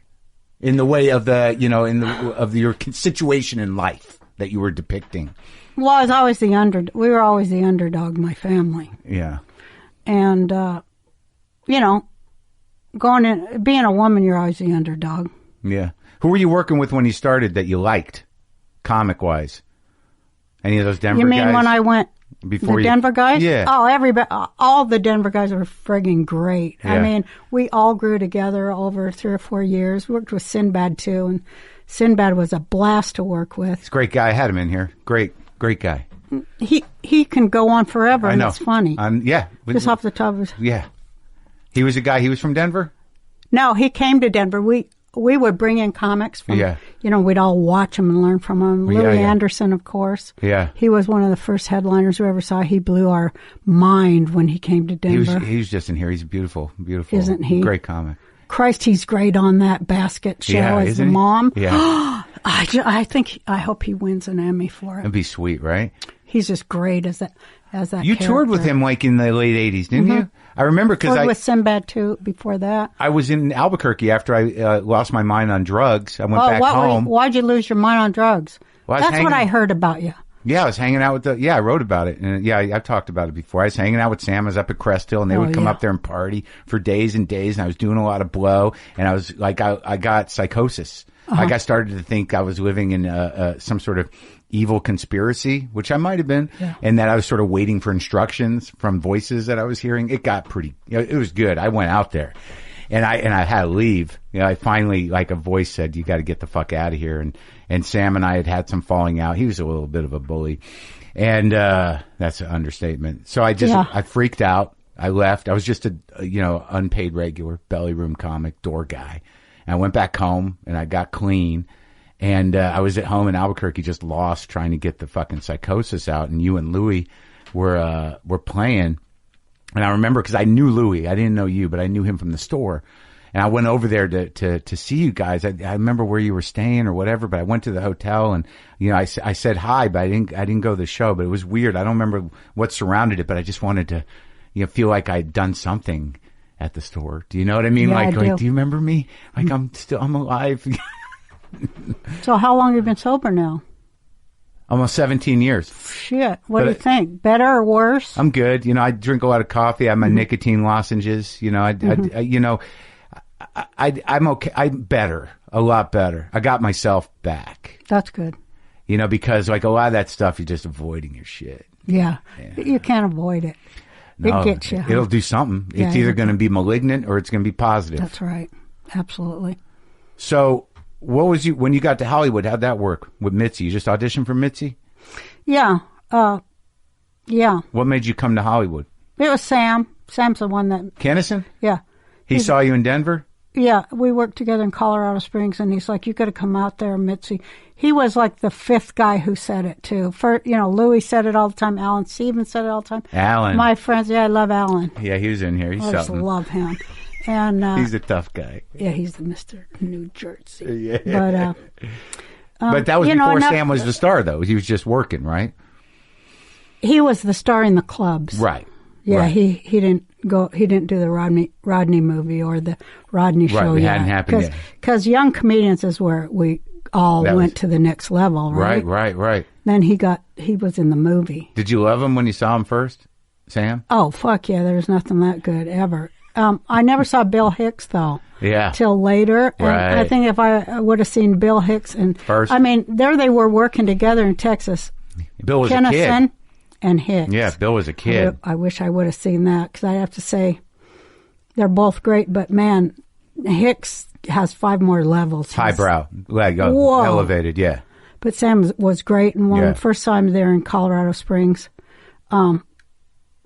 In the way of of your situation in life that you were depicting. Well, I was always we were always the underdog in my family. Yeah. And, going in, being a woman, you're always the underdog. Yeah. Who were you working with when you started that you liked, comic-wise? Any of those Denver guys? You mean when I went... Denver guys? Yeah. Oh, everybody, all the Denver guys were friggin' great. Yeah. I mean, we all grew together over 3 or 4 years. We worked with Sinbad too, and Sinbad was a blast to work with. He's a great guy. I had him in here. Great guy. He can go on forever, and it's funny. Yeah. Just off the top of his... Yeah. He was a guy, he was from Denver? No, he came to Denver. We would bring in comics from, we'd all watch them and learn from them. Louis Anderson, of course. Yeah. He was one of the first headliners we ever saw. He blew our mind when he came to Denver. He was just in here. He's beautiful. Isn't he? Great comic. Christ, he's great on that basket show as the mom. Yeah. I hope he wins an Emmy for it. That'd be sweet, right? He's just great as that You character. toured with him in the late 80s, didn't you? I remember because I was with Sinbad too before that. I was in Albuquerque after I lost my mind on drugs. I went back home. Why'd you lose your mind on drugs? Well, that's what I heard about you. Yeah, I was hanging out with I wrote about it. And I've talked about it before. I was hanging out with Sam. I was up at Crest Hill, and they would come up there and party for days and days. And I was doing a lot of blow. And I was I got psychosis. I started to think I was living in some sort of evil conspiracy, which I might have been, and that I was sort of waiting for instructions from voices that I was hearing. It got pretty, it was good. I went out there and I had to leave. I finally, a voice said, you got to get the fuck out of here. And Sam and I had some falling out. He was a little bit of a bully, and that's an understatement. So I freaked out. I left. I was just a unpaid regular belly room comic door guy. And I went back home and I got clean. And I was at home in Albuquerque, just lost, trying to get the fucking psychosis out. And you and Louie were playing. And I remember, because I knew Louie, I didn't know you, but I knew him from the store. And I went over there to see you guys. I remember where you were staying or whatever, but I went to the hotel and I said hi, but I didn't go to the show. But it was weird. I don't remember what surrounded it, but I just wanted to feel like I'd done something at the store. Do you know what I mean? Yeah, I do. Do you remember me? I'm alive. So how long have you been sober now? Almost 17 years. Shit. What do you think? Better or worse? I'm good. I drink a lot of coffee. I have my nicotine lozenges. I'm okay. I'm better. A lot better. I got myself back. That's good. Because a lot of that stuff, you're just avoiding your shit. Yeah. You can't avoid it. No, it gets you. It'll do something. Yeah, it's either going to be malignant or it's going to be positive. That's right. Absolutely. So... when you got to Hollywood, how'd that work with Mitzi? You just auditioned for Mitzi? Yeah. Yeah. What made you come to Hollywood? It was Sam. Sam's the one that... Kennison? Yeah. He saw you in Denver? Yeah, we worked together in Colorado Springs, and he's like, you got to come out there, Mitzi. He was like the fifth guy who said it, too. Louis said it all the time. Alan Stevens said it all the time. Alan. My friends, I love Alan. Yeah, he was in here. He's I just something. love him. And he's a tough guy. Yeah, he's the Mr. New Jersey. Yeah. But that was before Sam was the star, though. He was just working, right? He was the star in the clubs. Right. Yeah, right. He didn't do the Rodney movie or the Rodney show yet. It hadn't happened yet. Because Young Comedians is where we all went to the next level, right? Right. Then he was in the movie. Did you love him when you saw him first, Sam? Oh, fuck yeah, there's nothing that good ever. I never saw Bill Hicks, though. Yeah. Till later. And right. I think if I would have seen Bill Hicks first. I mean, there they were working together in Texas. Bill was Kennison a kid. And Hicks. Yeah, Bill was a kid. I wish I would have seen that, because I have to say they're both great, but man, Hicks has 5 more levels. Highbrow, elevated, yeah. But Sam was great, and first time there in Colorado Springs,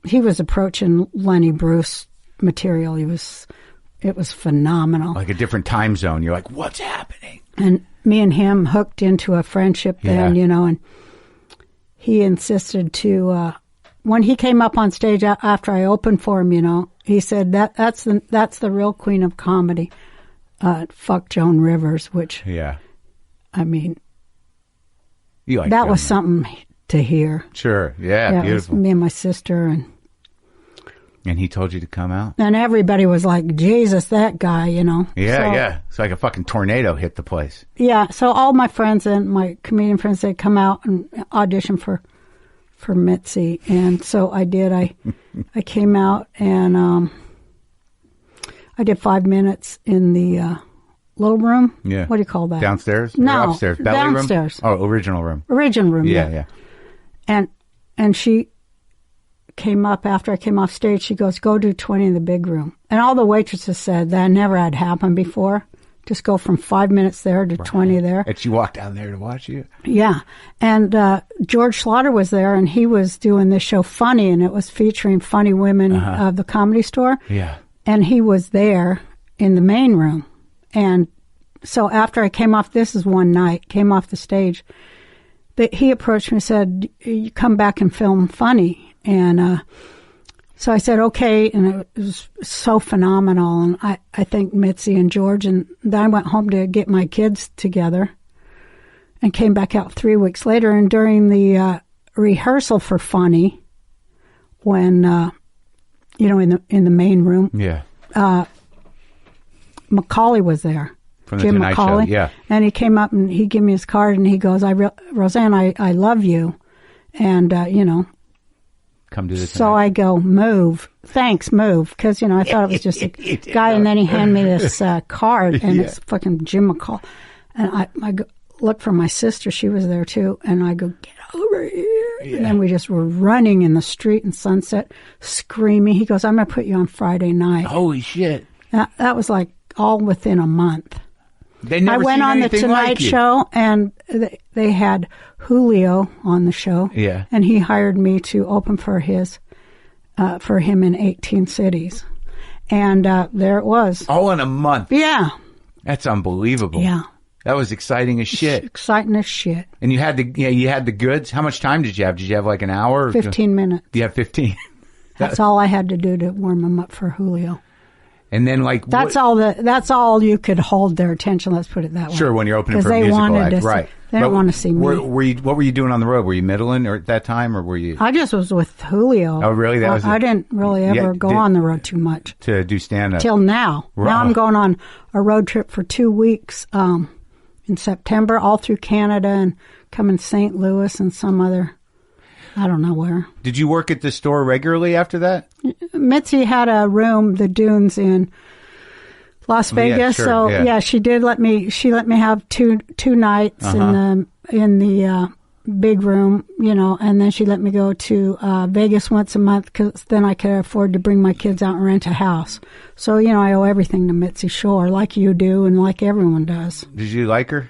he was approaching Lenny Bruce material. It was phenomenal. Like a different time zone. You're like, what's happening? And me and him hooked into a friendship then, and he insisted to, when he came up on stage after I opened for him, he said that's the real queen of comedy. Fuck Joan Rivers, which, I mean, that was something to hear. Sure, yeah, beautiful. It was me and my sister, and he told you to come out? And everybody was like, Jesus, that guy, Yeah. It's like a fucking tornado hit the place. Yeah, so all my friends and my comedian friends, they'd come out and audition for Mitzi. And so I did. I came out and I did 5 minutes in the little room. Yeah. What do you call that? Downstairs? No. Or upstairs? Belly downstairs. Room? Oh, original room. Original room, yeah. And she came up after I came off stage. She goes, go do 20 in the big room. And all the waitresses said that never had happened before. Just go from 5 minutes there to 20 there. And she walked down there to watch you? Yeah. And George Slaughter was there, and he was doing this show Funny, and it was featuring funny women of the Comedy Store. Yeah. And he was there in the main room. And so after I came off, this is one night, came off the stage, he approached me and said, you come back and film Funny. And so I said, okay, and it was so phenomenal. And I thanked Mitzi and George, and then I went home to get my kids together and came back out 3 weeks later. And during the rehearsal for Funny, when, in the main room, Macaulay was there. From the Jim Tonight Macaulay. Show, yeah. And he came up and he gave me his card, and he goes, Roseanne, I love you. And, come to the so I go, move. Thanks, move. Because, I thought it was just a guy. And then he handed me this card, and it's fucking Jim McCall. And I go, look for my sister. She was there, too. And I go, get over here. Yeah. And then we just were running in the street in Sunset, screaming. He goes, I'm going to put you on Friday night. Holy shit. That was like all within a month. I went on the Tonight Show, and they had Julio on the show. Yeah. And he hired me to open for him in 18 cities. And there it was. All in a month. Yeah. That's unbelievable. Yeah. That was exciting as shit. Exciting as shit. And you had the goods. How much time did you have? Did you have like an hour? 15 minutes. You have 15. That's all I had to do to warm him up for Julio. And then, like, that's all you could hold their attention. Let's put it that way. Sure, when you're opening for a they musical wanted act, to right? They didn't want to see me. What were you doing on the road? Were you middling or at that time, or were you? I just was with Julio. Oh, really? I didn't really ever go on the road too much to do stand-up till now. Right. Now I'm going on a road trip for 2 weeks in September, all through Canada, and coming to St. Louis and some other. I don't know where. Did you work at the store regularly after that? Mitzi had a room, the Dunes, in Las Vegas. Yeah, sure, so yeah, she did let me. She let me have two nights in the big room, and then she let me go to Vegas once a month, because then I could afford to bring my kids out and rent a house. So I owe everything to Mitzi Shore, like you do, and like everyone does. Did you like her?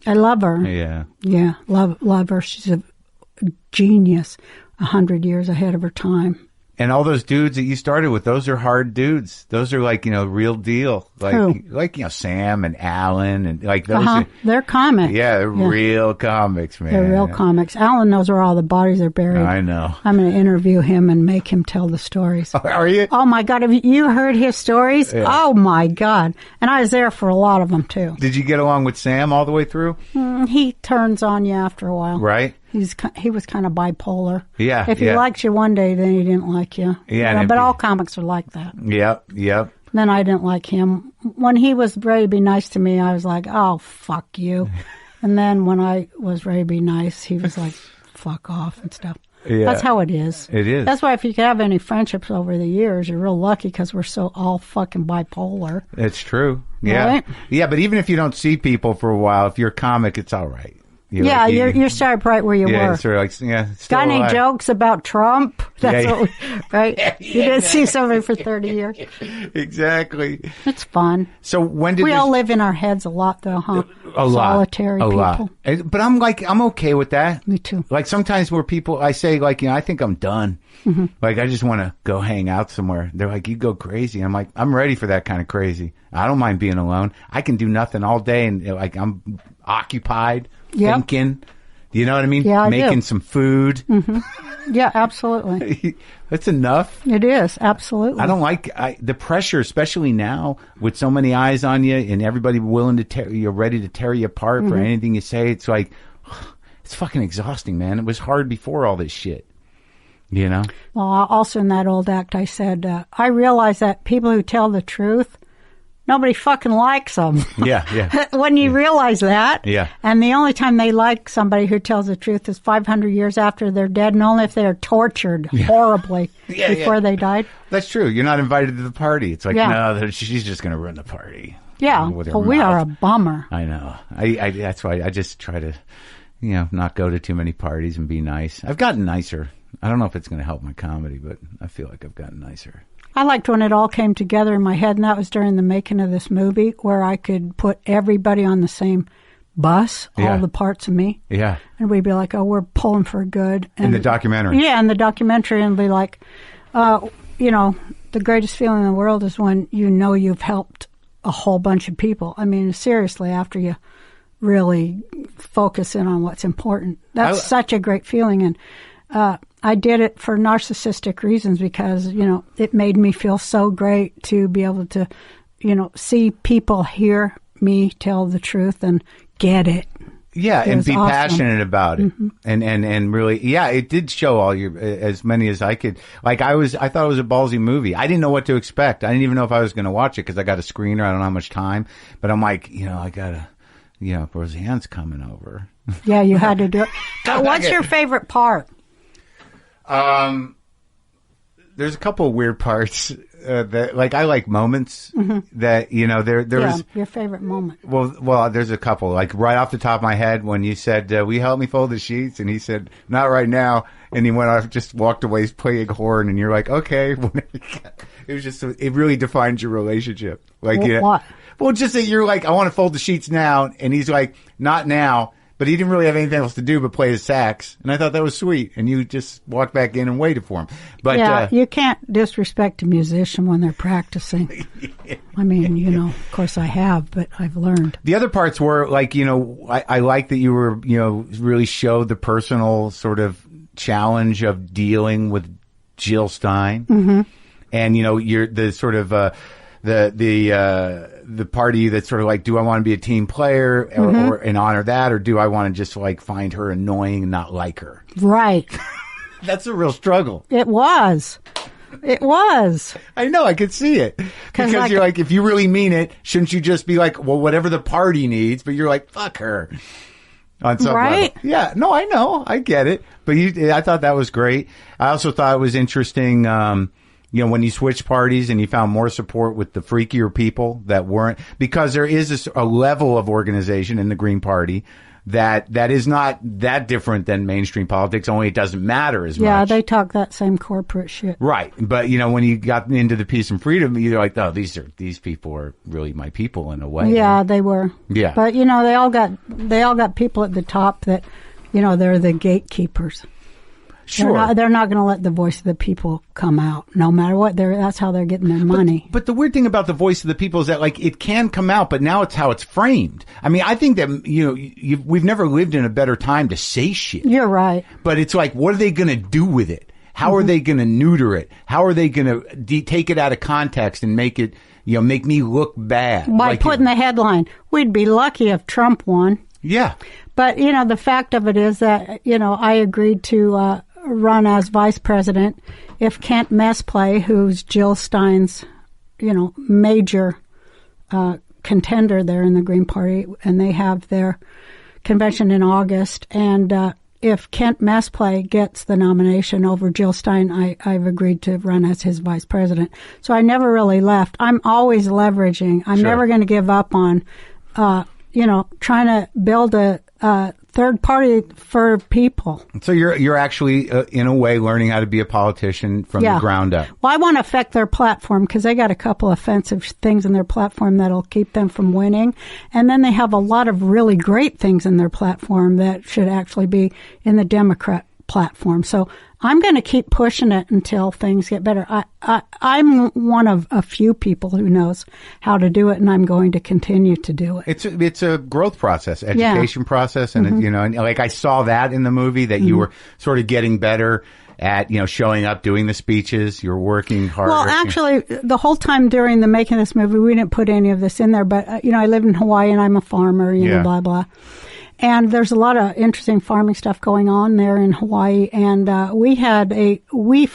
I love her. Yeah. Yeah, love her. She's a genius. 100 years ahead of her time. And all those dudes that you started with, those are hard dudes. Those are like, real deal. Like, Who? like, Sam and Alan and like those. Are, they're comics. yeah, they're real comics, man. They're real comics. Alan knows where all the bodies are buried. I know. I'm going to interview him and make him tell the stories. Are you? Oh my God. Have you heard his stories? Yeah. Oh my God. And I was there for a lot of them too. Did you get along with Sam all the way through? He turns on you after a while. Right. He was kind of bipolar. Yeah. If he liked you one day, then he didn't like you. Yeah. But all comics are like that. Yep. Then I didn't like him. When he was ready to be nice to me, I was like, oh, fuck you. And then when I was ready to be nice, he was like, fuck off and stuff. Yeah. That's how it is. It is. That's why if you could have any friendships over the years, you're real lucky because we're so all fucking bipolar. It's true. Yeah. Right? Yeah, but even if you don't see people for a while, if you're a comic, it's all right. You're started right where you were. Sort of like, still got any alive. jokes about Trump? That's Yeah. what right? You didn't see somebody for 30 years. Exactly. It's fun. So when did We all live in our heads a lot, though, huh? a lot, Solitary a people. lot. But I'm okay with that. Me too. Like sometimes where people, I say like, I think I'm done. Mm-hmm. Like I just want to go hang out somewhere. They're like, you go crazy. I'm like, I'm ready for that kind of crazy. I don't mind being alone. I can do nothing all day and like I'm occupied, thinking. You know what I mean? Yeah, I Making do. some food. Mm-hmm. Yeah, absolutely. That's enough. It is, absolutely. I don't like the pressure, especially now with so many eyes on you and everybody willing to tear you're ready to tear you apart for anything you say. It's like, it's fucking exhausting, man. It was hard before all this shit. You know? Well, also in that old act, I said, I realize that people who tell the truth, nobody fucking likes them. Yeah. When you realize that. Yeah. And the only time they like somebody who tells the truth is 500 years after they're dead, and only if they are tortured horribly before they died. That's true. You're not invited to the party. It's like, Yeah. no, she's just going to ruin the party. Yeah. With her Well, we mouth. are a bummer. I know. I that's why I just try to, not go to too many parties and be nice. I've gotten nicer. I don't know if it's going to help my comedy, but I feel like I've gotten nicer. I liked when it all came together in my head, and that was during the making of this movie, where I could put everybody on the same bus, all the parts of me. Yeah. And we'd be like, oh, we're pulling for good. And, In the documentary. Yeah, in the documentary, and be like, the greatest feeling in the world is when you've helped a whole bunch of people. I mean, seriously, after you really focus in on what's important. That's such a great feeling. And I did it for narcissistic reasons because, it made me feel so great to be able to, see people hear me tell the truth and get it. Yeah, It and was be awesome. passionate about it. And really, it did show all as many as I could. Like I thought it was a ballsy movie. I didn't know what to expect. I didn't even know if I was going to watch it because I got a screener. I don't know how much time, but I'm like, I gotta, Roseanne's coming over. Yeah, you had to do it. But what's your favorite part? There's a couple of weird parts that, like, I like moments that there was. Your favorite moment. Well, there's a couple. Like right off the top of my head, when you said, "Will you help me fold the sheets?" and he said, "Not right now," and he went off, just walked away playing horn, and you're like, "Okay." It was just it really defines your relationship. Like, What? Well, just that you're like, "I want to fold the sheets now," and he's like, "Not now." But he didn't really have anything else to do but play his sax. And I thought that was sweet. And you just walked back in and waited for him. But you can't disrespect a musician when they're practicing. I mean, of course I have, but I've learned. the other parts were like, I like that you were, really showed the personal sort of challenge of dealing with Jill Stein. Mm-hmm. And, you're the sort of, the party that's sort of like, do I want to be a team player or and honor that, or do I want to just like find her annoying and not like her? Right. That's a real struggle. It was. I know, I could see it. Because you're like, if you really mean it, shouldn't you just be like, well, whatever the party needs, but you're like, fuck her. On some right? level. Yeah, no, I know. I get it. But I thought that was great. I also thought it was interesting, when you switch parties and you found more support with the freakier people that weren't, because there is a level of organization in the Green Party that is not that different than mainstream politics, only it doesn't matter as much. Yeah, they talk that same corporate shit. Right. But, when you got into the peace and freedom, you're like, oh, these people are really my people in a way. Yeah, they were. Yeah. But, they all got people at the top that, they're the gatekeepers. Sure. They're not going to let the voice of the people come out, no matter what. That's how they're getting their money. But the weird thing about the voice of the people is that, like, it can come out, but now it's how it's framed. I mean, I think that, we've never lived in a better time to say shit. You're right. But it's like, what are they going to do with it? How are they going to neuter it? How are they going to take it out of context and make it, make me look bad? By putting the headline, we'd be lucky if Trump won. Yeah. But, the fact of it is that, I agreed to run as vice president if Kent Mesplay, who's Jill Stein's, major contender there in the Green Party, and they have their convention in August, and if Kent Mesplay gets the nomination over Jill Stein, I've agreed to run as his vice president. So I never really left. I'm always leveraging. I'm never going to give up on, trying to build a third party for people. So you're actually, in a way, learning how to be a politician from the ground up. Well, I want to affect their platform because they got a couple offensive things in their platform that'll keep them from winning. And then they have a lot of really great things in their platform that should actually be in the Democrat platform. So I'm going to keep pushing it until things get better. I'm one of a few people who knows how to do it, and I'm going to continue to do it. It's a growth process, education process, and and like I saw that in the movie that you were sort of getting better at showing up, doing the speeches. You're working harder. Well, actually, the whole time during the making of this movie, we didn't put any of this in there. But I live in Hawaii and I'm a farmer. Blah blah. And there's a lot of interesting farming stuff going on there in Hawaii. And we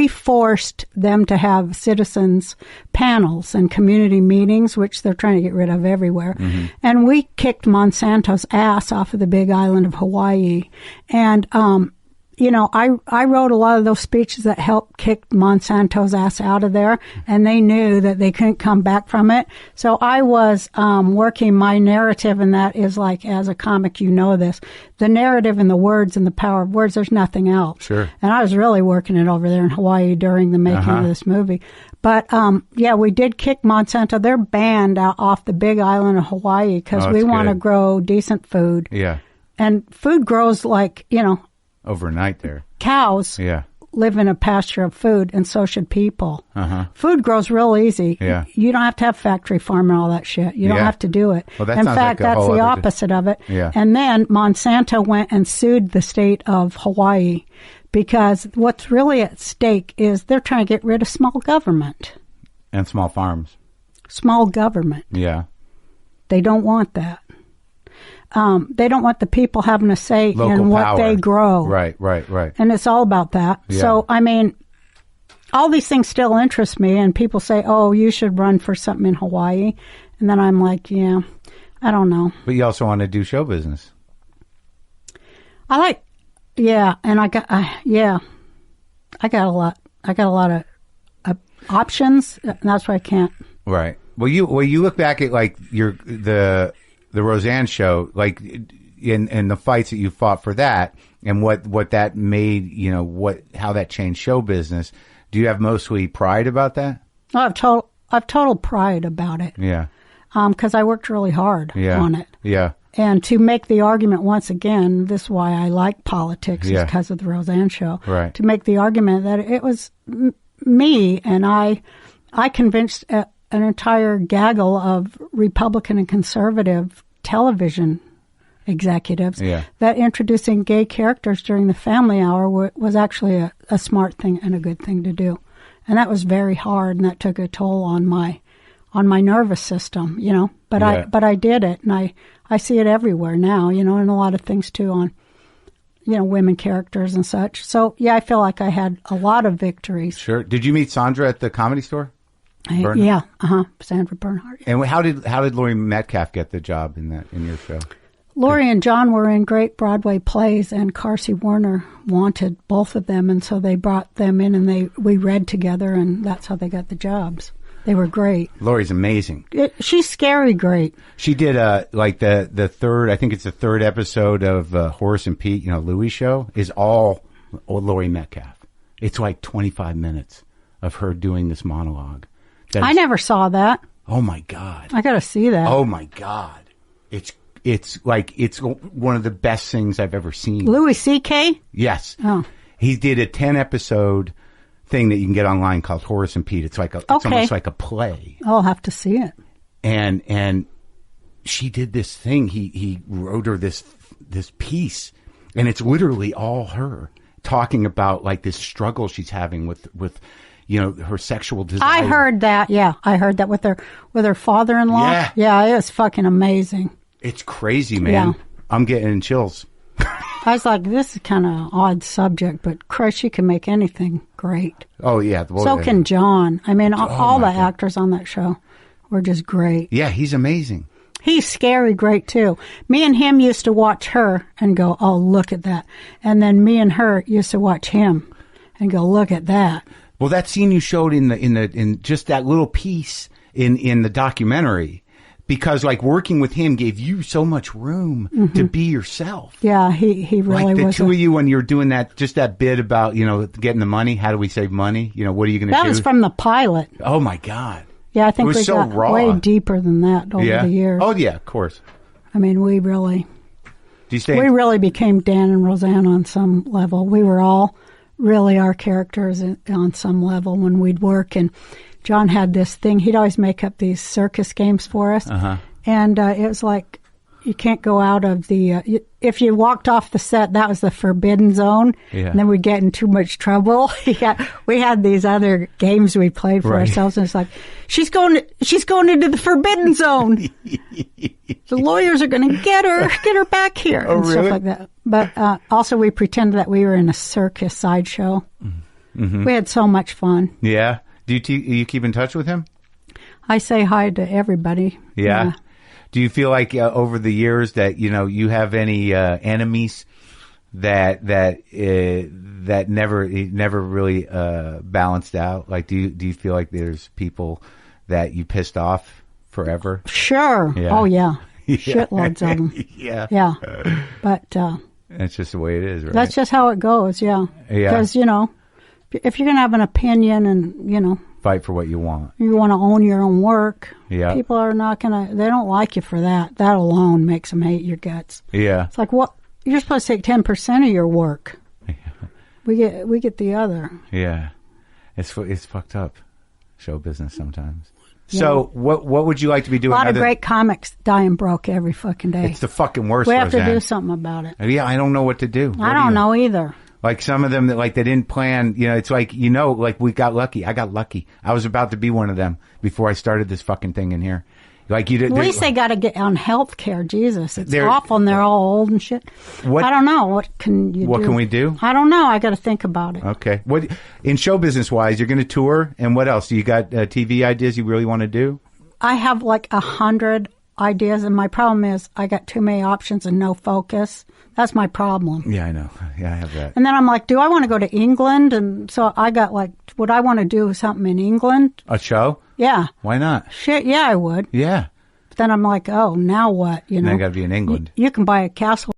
forced them to have citizens panels and community meetings, which they're trying to get rid of everywhere. And we kicked Monsanto's ass off of the big island of Hawaii. And, I wrote a lot of those speeches that helped kick Monsanto's ass out of there, and they knew that they couldn't come back from it. So I was working my narrative, and that is like, as a comic, this. The narrative and the words and the power of words, there's nothing else. Sure. And I was really working it over there in Hawaii during the making of this movie. But, we did kick Monsanto. They're banned off the big island of Hawaii because we want to grow decent food. Yeah. And food grows like, overnight there. Cows live in a pasture of food, and so should people. Food grows real easy. Yeah. You don't have to have factory farm and all that shit. You don't have to do it. Well, that in sounds fact, like a that's whole the other opposite of it. Yeah. And then Monsanto went and sued the state of Hawaii because what's really at stake is they're trying to get rid of small government. And small farms. Small government. Yeah. They don't want that. They don't want the people having a say Local in what power. they grow. Right. And it's all about that. Yeah. So, all these things still interest me, and people say, oh, you should run for something in Hawaii. And then I'm like, I don't know. But you also want to do show business. And I got a lot of options, and that's why I can't. Right. Well, you look back at like the Roseanne show, like in the fights that you fought for that, and what that made, how that changed show business. Do you have mostly pride about that? I've total pride about it. Yeah. Because I worked really hard on it. Yeah. And to make the argument once again, this is why I like politics, is because of the Roseanne show. Right. To make the argument that it was me, and I convinced an entire gaggle of Republican and conservative television executives that introducing gay characters during the family hour was actually a smart thing and a good thing to do. And that was very hard, and that took a toll on my nervous system, But I did it, and I see it everywhere now, and a lot of things too on, women characters and such. So I feel like I had a lot of victories. Sure. Did you meet Sandra at the Comedy Store? Sandra Bernhardt. And how did Laurie Metcalf get the job in your show? Laurie and John were in great Broadway plays, and Carsey Werner wanted both of them, and so they brought them in, and we read together, and that's how they got the jobs. They were great. Laurie's amazing. She's scary great. She did like the third, I think it's the third episode of Horace and Pete, Louis show is all Laurie Metcalf. It's like 25 minutes of her doing this monologue. I never saw that. Oh my God. I got to see that. Oh my God. It's one of the best things I've ever seen. Louis C.K.? Yes. Oh. He did a 10-episode thing that you can get online called Horace and Pete. It's it's almost like a play. I'll have to see it. And she did this thing. He wrote her this piece, and it's literally all her talking about like this struggle she's having with her sexual desire. I heard that. Yeah, I heard that with her father-in-law. Yeah, it was fucking amazing. It's crazy, man. Yeah. I'm getting chills. I was like, this is kind of an odd subject, but Christ, she can make anything great. Oh, yeah. Well, so can John. I mean, all the actors on that show were just great. Yeah, he's amazing. He's scary great, too. Me and him used to watch her and go, oh, look at that. And then me and her used to watch him and go, look at that. Well, that scene you showed in just that little piece in the documentary, because like working with him gave you so much room to be yourself. Yeah, he really like the was. Two of you when you're doing that bit about, getting the money. How do we save money? What are you going to do? That was from the pilot. Oh my God. Yeah, I think we got raw. Way deeper than that over the years. Oh yeah, of course. I mean, we really became Dan and Roseanne on some level. We were all really our characters on some level when we'd work. And John had this thing. He'd always make up these circus games for us. And it was like, you can't go out of the... if you walked off the set, that was the forbidden zone. Yeah. And then we'd get in too much trouble. We had these other games we played for ourselves. And it's like, she's going into the forbidden zone. The lawyers are going to get her back here. Oh, and really? Stuff like that. But also we pretended that we were in a circus sideshow. We had so much fun. Yeah. Do you keep in touch with him? I say hi to everybody. Yeah. Do you feel like over the years that you have any enemies that never really balanced out? Like, do you feel like there's people that you pissed off forever? Sure. Yeah. Oh yeah. Shitloads of them. Yeah. Yeah. But that's just the way it is, right? That's just how it goes. Yeah. Yeah. Because if you're gonna have an opinion and fight for what you want. You want to own your own work. Yeah. People are not going to, they don't like you for that. That alone makes them hate your guts. Yeah. It's like, what? You're supposed to take 10% of your work. Yeah. We get the other. Yeah. It's fucked up. Show business sometimes. Yeah. So what would you like to be doing? A lot of great comics dying broke every fucking day. It's the fucking worst, We have Roseanne. to do something about it. Yeah, I don't know what to do. I don't know either. Like some of them that like they didn't plan, it's like, like we got lucky. I got lucky. I was about to be one of them before I started this fucking thing in here. Like you did. At least they got to get on health care. Jesus, it's awful and they're all old and shit. I don't know. What can you do? What can we do? I don't know. I got to think about it. Okay. What in show business wise, you're going to tour and what else? You got TV ideas you really want to do? I have like 100 ideas and my problem is I got too many options and no focus. That's my problem. Yeah, I know. Yeah, I have that. And then I'm like, do I want to go to England? And so I got like, would I want to do something in England? A show? Yeah. Why not? Shit, yeah, I would. Yeah. But then I'm like, oh, now what? Now I got to be in England. You can buy a castle